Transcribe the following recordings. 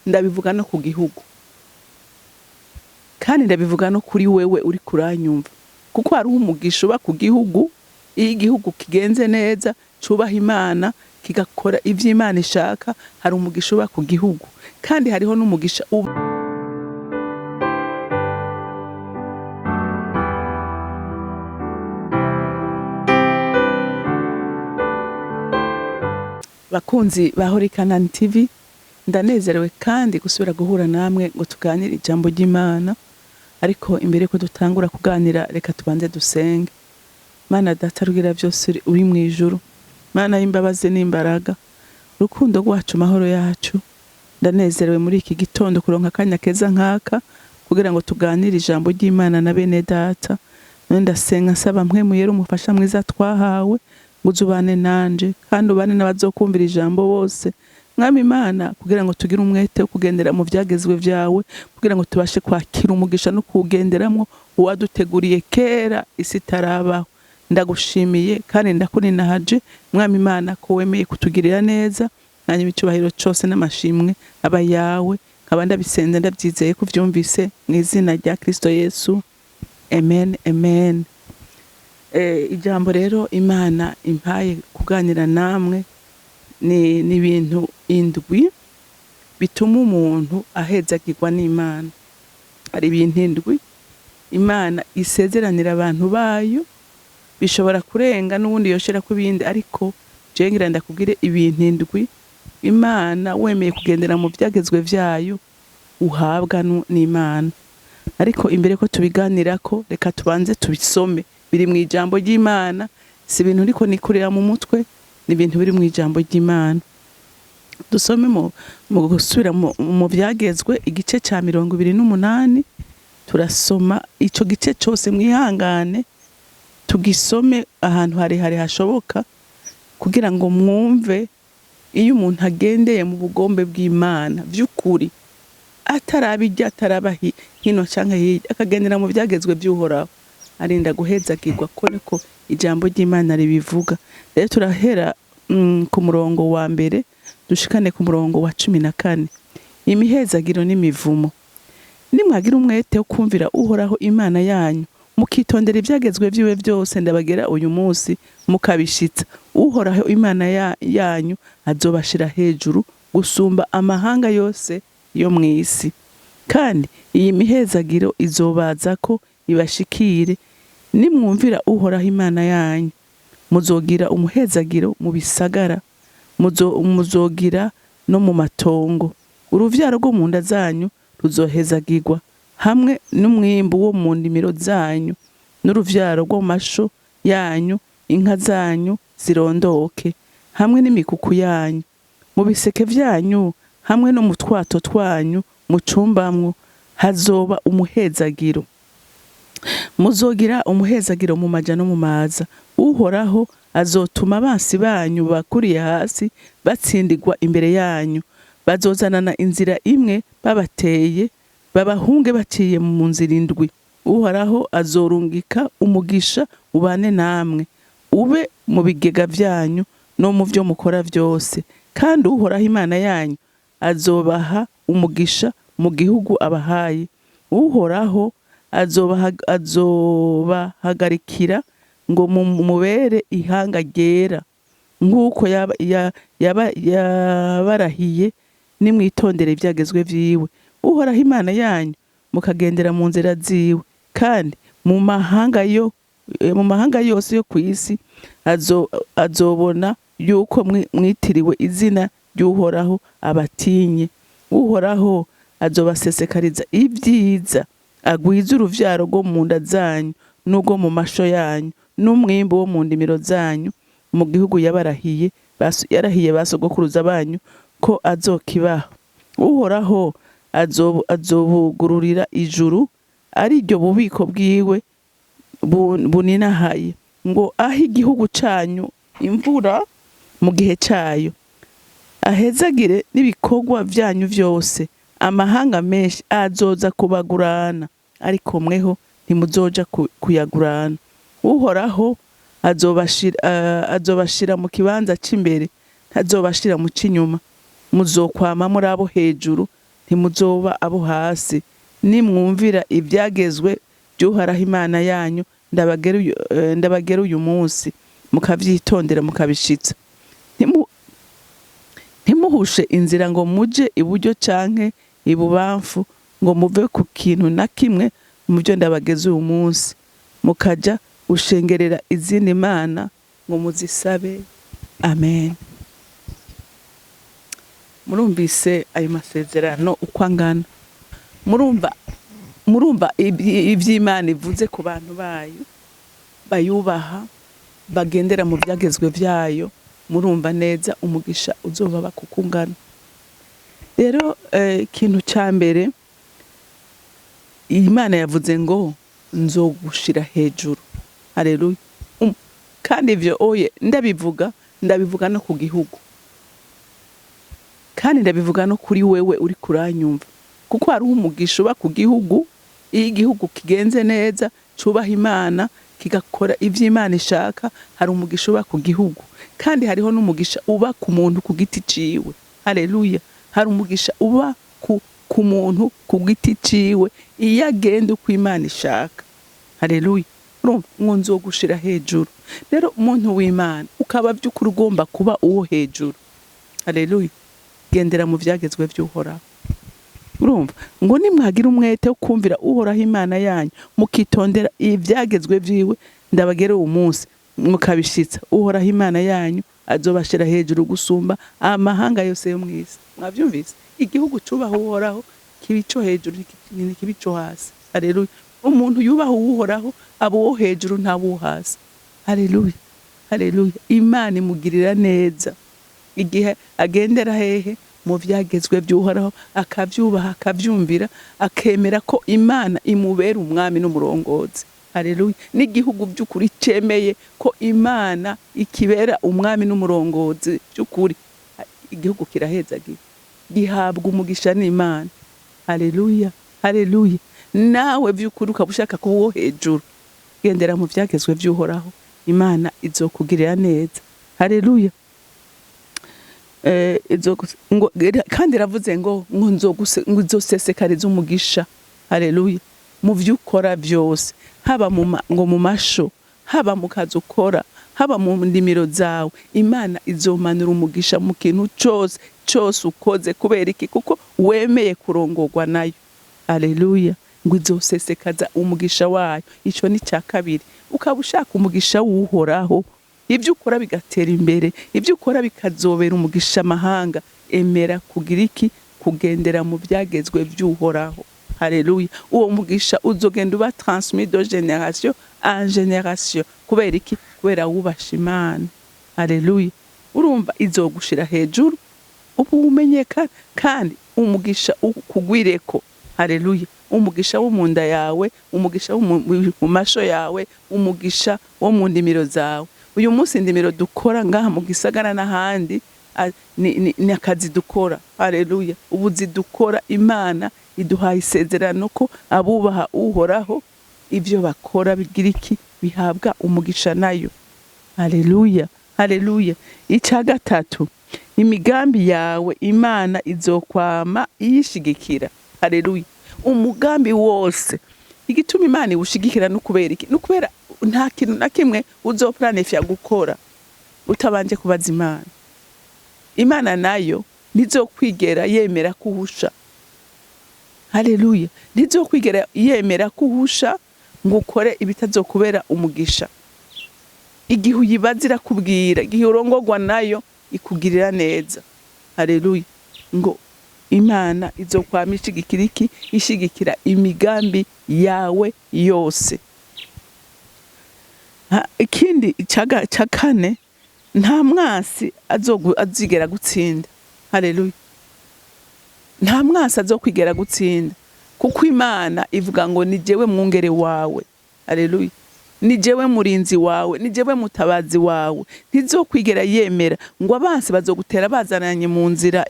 ndabivuga no ku gihugu, kandi ndabivuga no kuri wewe uri kuranyumva, kuko hariho umugisha uba ku gihugu. Iyo igihugu kigenze neza cubaha Imana kigakora ivyo Imana ishaka, hari umugisha uba ku gihugu, kandi hariho n'umugisha uba bakunzi ba Holy Canaan TV, ndanezerewe kandi gusubira guhura namwe ngo tuganire ijambo ry'Imana. Ariko imbere ko dutangura kuganira, reka tubanze dusenge. Mana Data rugira byose uri mu ijuru, Mana y'imbabazi n'imbaraga, rukundo rwacu, mahoro yacu, ndanezerewe muri iki gitondo kuronka akanya keza nkaka kugira ngo tuganire ijambo ry'Imana na bene Data. None ndasenga nsaba mpwemu yera umufasha mwiza twahawe, uzubane nanje kandi ubane n'abazokumvira ijambo bose. Mwami Imana, kugira ngo tugire umwete wo kugendera mu vyagezwe vyawe, kugira ngo tubashe kwakira umugisha no kugenderamwo uwaduteguriye kera isi itarabaho. Ndagushimiye kandi ndakuninahaje Mwami Imana ko wemeye kutugirira neza, nanye ibicubahiro cose n'amashimwe aba yawe, nkaba ndabisenze ndabyizeye ko vyumvise mu izina rya Kristo Yesu, amen amen. Ijambo rero Imana impaye kuganira namwe ni ibintu indwi bituma umuntu ahezagirwa n'Imana. Hari ibintu indwi Imana isezeranira abantu bayo, bishobora kurenga n'ubundi yoshera ku bindi, ariko je ngira ndakubwire ibintu indwi Imana wemeye kugendera mu vyagezwe vyayo uhabwa n'Imana. Ariko imbere ko tubiganirako, reka tubanze tubisome. Biri mu ijambo ry'Imana, si ibintu ariko nikurira mu mutwe, ni ibintu biri mu ijambo ry'Imana. Dusome mu gusubira mu vyagezwe igice ca 28, turasoma ico gice cose, mwihangane tugisome ahantu harehare hashoboka, kugira ngo mwumve iyo umuntu agendeye mu bugombe bw'Imana vy'ukuri, atarabijya ataraba hino canke hirya, akagendera mu vyagezwe vy'Uhoraho, arinda guhezagirwa, ko niko ijambo ry'Imana ribivuga. Rero turahera ku murongo wa mbere dushikane ku murongo wa 14. Imihezagiro n'imivumo. Nimwagira umwete wo kumvira Uhoraho Imana yanyu, mukitondera ivyagezwe vyiwe vyose ndabagera uyu munsi, mukabishitsa, Uhoraho Imana yanyu azobashira hejuru gusumba amahanga yose yo mw'isi. Kandi iyi mihezagiro izobaza ko ibashikire nimwumvira Uhoraho Imana yanyu. Muzogira umuhezagiro mu bisagara, muzogira no mu matongo. Uruvyaro rwo mu nda zanyu ruzohezagirwa, hamwe n'umwimbu wo mu ndimiro zanyu, n'uruvyaro rwo masho yanyu, inka zanyu zirondoke, hamwe n'imikuku yanyu. Mu biseke vyanyu hamwe no mu twato twanyu mucumbamwo hazoba umuhezagiro. Muzogira umuhezagiro mu maja no mu maza. Uhoraho azotuma abansi banyu bakuriye hasi batsindirwa imbere yanyu. Bazozanana inzira imwe babateye, babahunge baciye mu nzira indwi. Uhoraho azorungika umugisha ubane namwe, ube mu bigega vyanyu no mu vyo mukora vyose. Kandi Uhoraho Imana yanyu azobaha umugisha mu gihugu abahaye. Uhoraho azobahagarikira ngo mubere ihanga ryera, nk'uko yabarahiye, nimwitondere ivyagezwe vyiwe. Uhoraho Imana yanyu mukagendera mu nzira ziwe, kandi mu mahanga yose yo kw'isi azobona yuko mwitiriwe izina ry'Uhoraho abatinye. Uhoraho azobasesekariza ibyiza, agwiza uruvyaro rwo mu nda zanyu n'ubwo mu masho yanyu, n'umwimbu wo mu ndimiro zanyu, mu gihugu yarahiye basogokuruza banyu ko azokibaha. Uhoraho azobugururira ijuru, ari ryo bubiko bwiwe buninahaye, ngo ahe igihugu canyu imvura mu gihe cayo, ahezagire n'ibikorwa vyanyu vyose. Amahanga menshi azoza kubagurana, ariko mweho ntimuzoja kuyagurana. Uhoraho azobashira mu kibanza c'imbere, ntazobashira mu c'inyuma. Muzokwama muri abo hejuru, ntimuzoba abo hasi nimwumvira ibyagezwe by'Uhoraho Imana yanyu ndabagera uyu munsi mukavyitondera mukabishitsa. Ntimuhushe inzira ngo muje iburyo canke ibubamfu ngo muve ku kintu na kimwe mu byo ndabageza uyu munsi mukaja ushengerera izindi mana ngo muzisabe. Amen. Murumvise ayo masezerano uko angana. Murumva ivy'Imana ivuze ku bantu bayo bayubaha bagendera mu byagezwe vyayo. Murumva neza umugisha uzobaba kukungana. Rero ikintu ca mbere Imana yavuze ngo nzogushira hejuru. Haleluya. Kandi ivyo ndabivuga no ku gihugu, kandi ndabivuga no kuri wewe uri kuranyumva, kuko hari umugisha uba ku gihugu. Iyo igihugu kigenze neza cubaha Imana kigakora ivy'Imana ishaka, hari umugisha uba ku gihugu, kandi hariho n'umugisha uba ku muntu ku giti ciwe. Haleluya. Hari umugisha uba ku muntu ku giti ciwe iyo agenda uko Imana ishaka. Haleluya. Ngo nzogushira hejuru. Rero umuntu w'Imana ukaba by'ukuri ugomba kuba uwo hejuru. Haleluya. Gendera mu vyagezwe vy'Uhoraho. Urumva ngo nimwagira umwete wo kumvira Uhoraho Imana yanyu mukitondera ivyagezwe vyiwe ndabagere uyu munsi mukabishitsa, Uhoraho Imana yanyu azobashira hejuru gusumba amahanga yose yo mw'isi. Mwavyumvise? Igihugu cubaha Uhoraho kibico hejuru kibico hasi. Haleluya. Umuntu yubaha Uhoraho abo hejuru ntabo hasi. Haleluya. Haleluya. Imana imugirira neza igihe agendera hehe mu vyagezwe by'Uhoraho, akavyubaha akavyumvira, akemera ko Imana imubera umwami n'umurongozi. Haleluya. N'igihugu by'ukuri cemeye ko Imana ikibera umwami n'umurongozi by'ukuri, igihugu kirahezagiye, gihabwa umugisha n'Imana. Haleluya. Haleluya. Nawe by'ukuri ukabushaka kuwo hejuru, gendera mu vyagezwe by'Uhoraho, Imana izokugirira neza. Haleluya. Kandi ravuze ngo nzosesekariza umugisha. Haleluya. Mu vyukora byose, haba mu masho, haba mu kazi ukora, haba mu ndimiro zawe, Imana izomanura umugisha mu kintu cyose ukoze. Kubera iki? Kuko wemeye kurongorwa nayo. Haleluya. Ngo izosesekaza umugisha wayo. Ico ni cya kabiri. Ukaba ushaka umugisha w'Uhoraho, ibyo ukora bigatera imbere, ibyo ukora bikazobera umugisha amahanga, emera kugira iki? Kugendera mu byagezwe by'Uhoraho. Haleluya. Uwo mugisha uzogenda uba transmis de génération en génération. Kubera iki? Kubera wubasha Imana. Haleluya. Urumva izogushira hejuru ubu umenyeka, kandi umugisha ukugwireko. Haleluya. Umugisha wo mu nda yawe, umugisha wo mu masho yawe, umugisha wo mu ndimiro zawe. Uyu munsi indimiro dukora ngaha mu gisagara n'ahandi ni akazi dukora. Haleluya. Ubuzi dukora, Imana iduhaye isezerano ko abubaha Uhoraho ivyo bakora bigira iki? Bihabwa umugisha nayo. Haleluya. Haleluya. Ica gatatu, imigambi yawe Imana izokwama iyishigikira. Haleluya. Umugambi wose igituma Imana iwushigikira n'ukubera iki? N'ukubera nta kintu na kimwe uzoplanifya gukora utabanje kubaza Imana. Imana nayo ntizokwigera yemera kuhusha. Haleluya. Ntizokwigera yemera kuhusha ngo ukore ibitazokubera umugisha. Igihe uyibazira kubwira, igihe urongorwa nayo ikugirira neza. Haleluya. Ngo Imana izokwama ishigikira iki? Ishigikira imigambi yawe yose. Ikindi ca kane, nta mwasi azigera gutsinda. Haleluya. Nta mwasi azokwigera gutsinda, kuko Imana ivuga ngo ni jewe mwungere wawe. Haleluya. Ni jewe murinzi wawe, ni jewe mutabazi wawe. Ntizokwigera yemera ngo abansi bazogutera bazananye mu nzira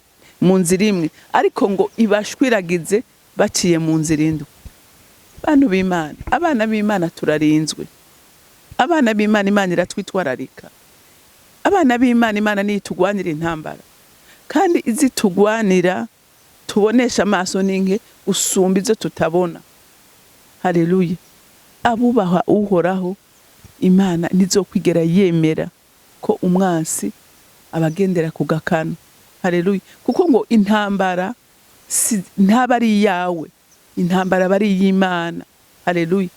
imwe, ariko ngo ibashwiragize baciye mu nzira indwi. Bantu b'Imana, abana b'Imana turarinzwe. Abana b'Imana Imana iratwitwararika. Abana b'Imana Imana nitugwanira intambara, kandi izitugwanira tubonesha amaso n'inke usumba izo tutabona. Haleluya. Abubaha uhoraho, Imana ntizokwigera yemera ko umwansi abagendera ku gakano. Haleluya. Kuko ngo intambara ntaba ari iyawe, intambara aba ari iy'Imana. Haleluya.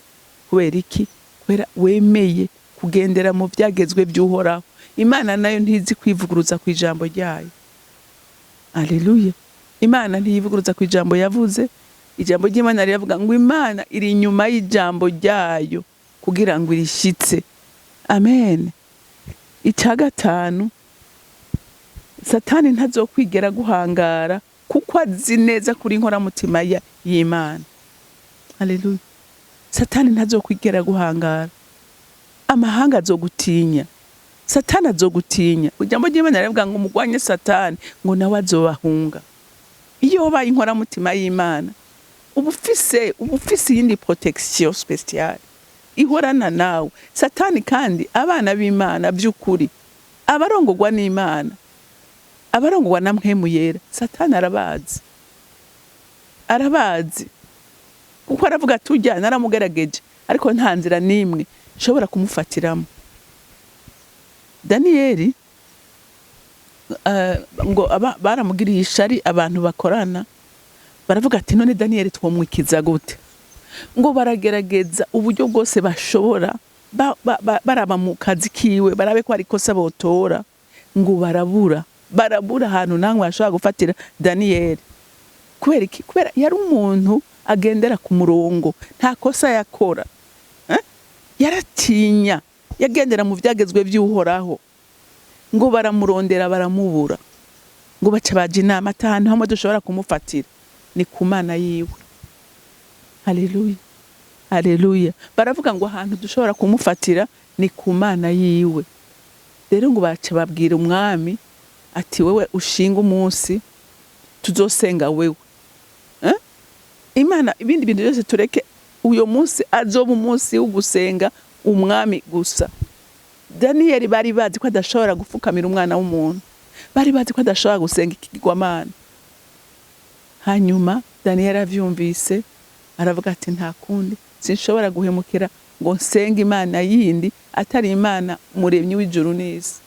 Kubera iki? Kubera wemeye kugendera mu byagezwe by'uhoraho. Imana nayo ntizi kwivuguruza ku ijambo ryayo. Haleluya. Imana ntiyivuguruza ku ijambo yavuze. Ijambo ry'Imana riravuga ngo Imana iri inyuma y'ijambo ryayo kugira ngo irishitse. Amen. Icya gatanu, Satani ntazokwigera guhangara kuko azi neza kuri inkoramutima y'Imana. Haleluya. Satani ntazokwigera guhangara. Amahanga azogutinya. Satani azogutinya. Ijambo ry'Imana riravuga ngo mugwanye Satani ngo nawe azobahunga. Iyo wabaye inkoramutima y'Imana, ubufise yindi protection special ihorana nawe. Satani kandi abana b'Imana by'ukuri abarongorwa n'Imana, abarongorwa na mpwemu yera, Satani arabazi kuko aravuga ati ujya naramugerageje ariko nta nzira nimwe nshobora kumufatiramo. Daniyeli ngo baramugiriye ishari abantu bakorana, baravuga ati none Daniyeli twomwikiza gute? Ngo baragerageza uburyo bwose bashobora, baraba mu kazi kiwe barabe ko ari kosa botora, ngo barabura ahantu namwe bashobora gufatira Daniyeli. Kubera iki? Kubera yari umuntu agendera ku murongo, nta kosa yakora. Yaratinya, yagendera mu byagezwe by'uhoraho. Ngo baramurondera baramubura, ngo baca baje inama atanu hamwe dushobora kumufatira ni ku Mana yiwe. Haleluya. Haleluya. Baravuga ngo ahantu dushobora kumufatira ni ku Mana yiwe. Rero ngo baca babwira umwami ati wewe ushinga umunsi tuzosenga wewe. Imana ibindi bintu byose tureke, uyo munsi azoba umunsi wo gusenga umwami gusa. Daniyeli bari bazi ko adashobora gufukamira umwana w'umuntu, bari bazi ko adashobora gusenga ikigirwamana. Hanyuma Daniyeli avyumvise aravuga ati nta kundi sinshobora guhemukira ngo nsenge Imana yindi atari Imana muremyi w'ijuru n'isi.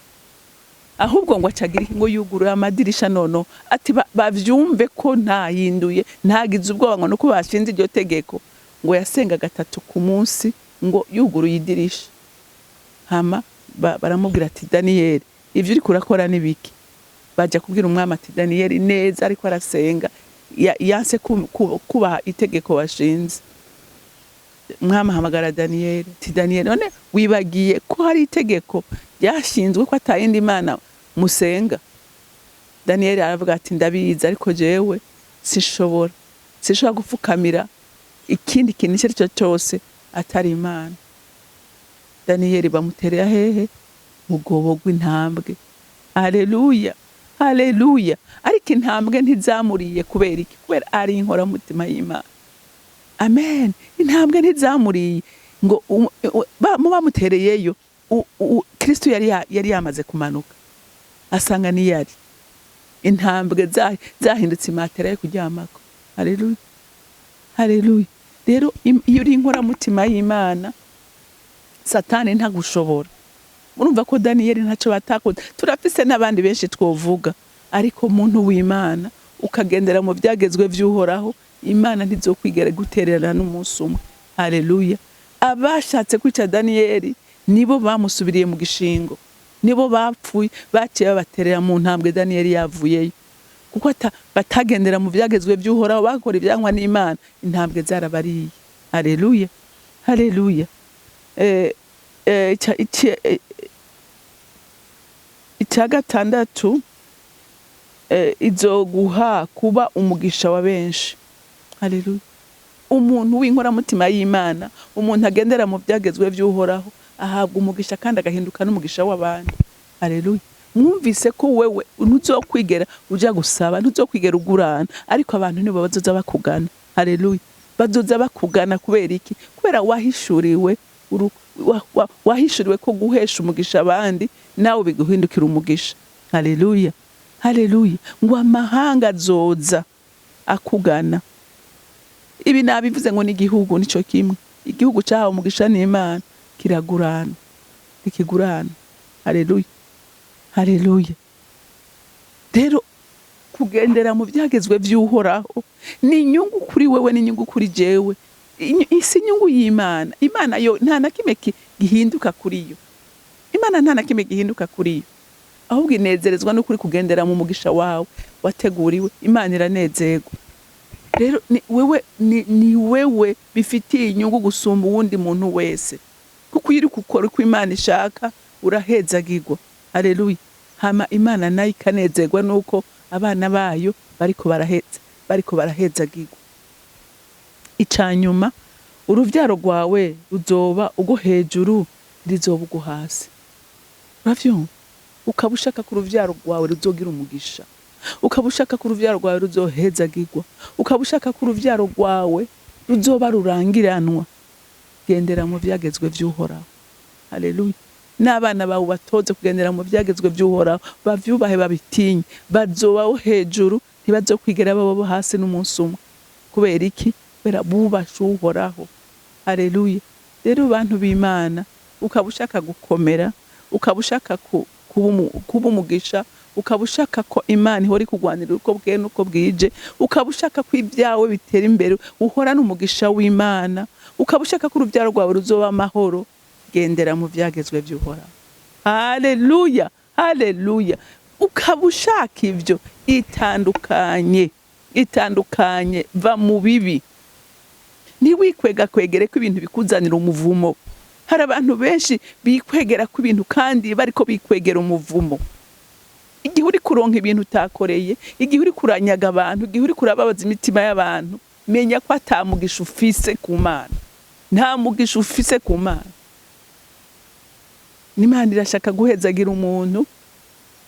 Ahubwo ngo acagira ngo yugurura amadirisha nono ati bavyumve ko ntahinduye, ntagize ubwoba ngo nuko bashinze iryo tegeko. Ngo yasenga 3 ku munsi, ngo yuguruye idirisha. Hama baramubwira ati Daniyeli ivyo uri kurakora nibiki? Baje kubwira umwami ati Daniyeli neza ariko arasenga yanse kubaha itegeko bashinze. Umwami ahamagara Daniyeli ati Daniyeli none wibagiye ko hari itegeko ryashinzwe ko atayindi Imana musenga? Daniyeli aravuga ati ndabizi ariko jewe sinshobora gufukamira ikindi kintu icyo aricyo cyose atari Imana. Daniyeli bamuterera hehe? Mugobo gw'intambwe. Haleluya. Haleluya. Ariko intambwe ntizamuriye kubera iki? Kubera ari inkoramutima y'Imana. Amen. Intambwe ntizamuriye ngo bamutereyeyo Kristo yari yamaze kumanuka asanga ni yari intambwe zahindutse imatera yo kuryamako. Haleluya. Haleluya. Rero iyo uri inkoramutima y'Imana Satani ntagushobora. Urumva ko Daniyeli ntaco batakoze. Turafise n'abandi benshi twovuga, ariko umuntu w'Imana ukagendera mu byagezwe by'uhoraho, Imana ntizokwigera gutererana n'umunsi umwe. Haleluya. Abashatse kwica Daniyeli nibo bamusubiriye mu gishingo, nibo bapfuye baciye babaterera mu ntambwe Daniyeli yavuyeyo, kuko batagendera mu byagezwe by'uhoraho, bakora ibyankwa n'Imana, intambwe zarabariye. Haleluya. Haleluya. Icya gatandatu, izoguha kuba umugisha wa benshi. Haleluya. Umuntu w'inkoramutima y'Imana, umuntu agendera mu byagezwe by'uhoraho, ahabwa umugisha kandi agahinduka n'umugisha w'abandi. Haleluya. Mwumvise ko wewe ntuzokwigera uja gusaba, ntuzokwigera ugurana, ariko abantu nibo bazoza bakugana. Haleluya. Bazoza bakugana kubera iki? Kubera wahishuriwe ko guhesha umugisha abandi nawe biguhindukira umugisha. Haleluya. Haleluya. Ngo amahanga azoza akugana. Ibi nabivuze ngo n'igihugu nico kimwe. Igihugu cyahawe umugisha n'Imana kiragurana, ikigurana. Haleluya, haleluya. Rero kugendera mu byagezwe vy'Uhoraho ni inyungu kuri wewe, ni inyungu kuri jewe. Isi inyungu y'Imana. Imana yo nta na kimwe gihinduka kuri yo. Imana nta na kimwe gihinduka kuri yo, ahubwo inezerezwa no kuri kugendera mu mugisha wawe wateguriwe. Imana iranezerwa. Rero ni wewe bifitiye inyungu gusumba uwundi muntu wese, kuko iri gukora uko Imana ishaka urahezagirwa. Haleluya. Hama Imana nayo ikanezerwa nuko abana bayo bariko barahezagirwa. Icanyuma, uruvyaro rwawe ruzoba ugo hejuru, rizoba ugo hasi. Uravyumva? Ukaba ushaka ku ruvyaro rwawe ruzogira umugisha, ukaba ushaka ku ruvyaro rwawe ruzohezagirwa, ukaba ushaka ku ruvyaro rwawe ruzoba rurangiranwa, gendera mu vyagezwe vy'Uhoraho. Haleluya. N'abana bawe batoze kugendera mu vyagezwe vy'Uhoraho, bavyubahe babitinye, bazobaho hejuru, ntibazokwigera babo hasi n'umunsi umwe. Kubera iki? Kubera bubashe Uhoraho. Haleluya. Rero bantu b'Imana, ukaba ushaka gukomera, ukaba ushaka kuba umugisha, ukaba ushaka ko Imana ihora ikugwanirira uko bweye nuko bwije, ukaba ushaka ko ibyawe bitera imbere, uhora n'umugisha w'Imana, ukaba ushaka ko urubyaro rwawe ruzoba amahoro, gendera mu vyagezwe vy'Uhoraho. Haleluya, haleluya. Ukaba ushaka ivyo, itandukanye, va mu bibi. Ntiwikwega kwegere ko ibintu bikuzanira umuvumo. Hari abantu benshi bikwegera ku ibintu kandi bariko bikwegera umuvumo. Igihe uri kuronka ibintu utakoreye, igihe uri kuranyaga abantu, igihe uri kurababaza imitima y'abantu, menya ko atamugisha ufise ku Mana. Nta mugisha ufise ku Mana. N'Imana irashaka guhezagira umuntu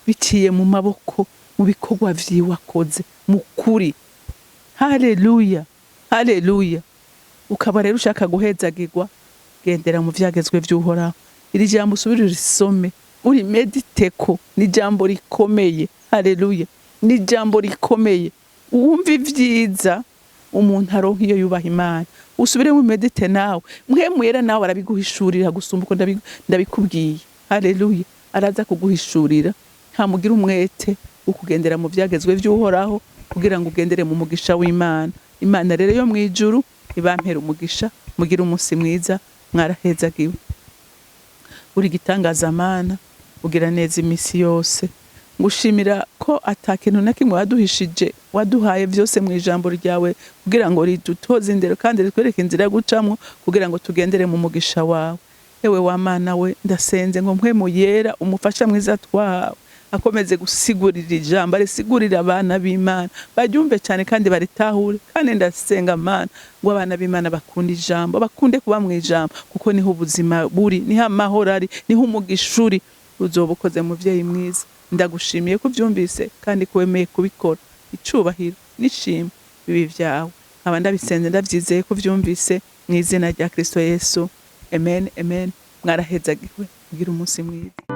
biciye mu maboko, mu bikorwa vyiwe akoze, mu kuri. Haleluya, haleluya. Ukaba rero ushaka guhezagirwa, gendera mu vyagezwe vy'Uhoraho. Iri jambo usubire urisome, uri mediteko, ni jambo rikomeye. Haleluya, ni jambo rikomeye. Uwumva ivyiza umuntu aronka iyo yubaha Imana. Usubire mu medite nawe, mwera nawe arabiguhishurira gusumba uko ndabikubwiye. Haleluya. Araza kuguhishurira. Ntamugira umwete ukugendera mu vyagezwe vy'Uhoraho kugira ngo ugendere mu mugisha w'Imana. Imana rero yo mwijuru ibampera umugisha, mugira umunsi mwiza, mwarahezagiwe. Uri gitangaza Mana, ugira neza imisi yose. Ngushimira ko atakintu na kimwe waduhishije, waduhaye vyose mu ijambo ryawe kugira ngo ridutoze indero kandi ritwereke inzira yo gucamwo kugira ngo tugendere mu mugisha wawe. Ewe wa Mana we, ndasenze ngo mpwemu yera umufasha mwiza twahawe akomeze gusigurira ijambo, arisigurira abana b'Imana baryumve cyane kandi baritahure. Kandi ndasenga Mana ngo abana b'Imana bakunda ijambo, bakunde kuba mu ijambo, kuko niho ubuzima buri, niho amahoro ari, niho umugisha uri. Uzoba ukoze muvyeyi mwiza. Ndagushimiye ko vyumvise kandi ko wemeye kubikora. Icubahiro n'ishimwe bibi vyawe. Aba ndabisenze ndavyizeye ko vyumvise mu izina rya Kristo Yesu. Amen, amen. Mwarahezagiwe. Ugira umunsi mwiza.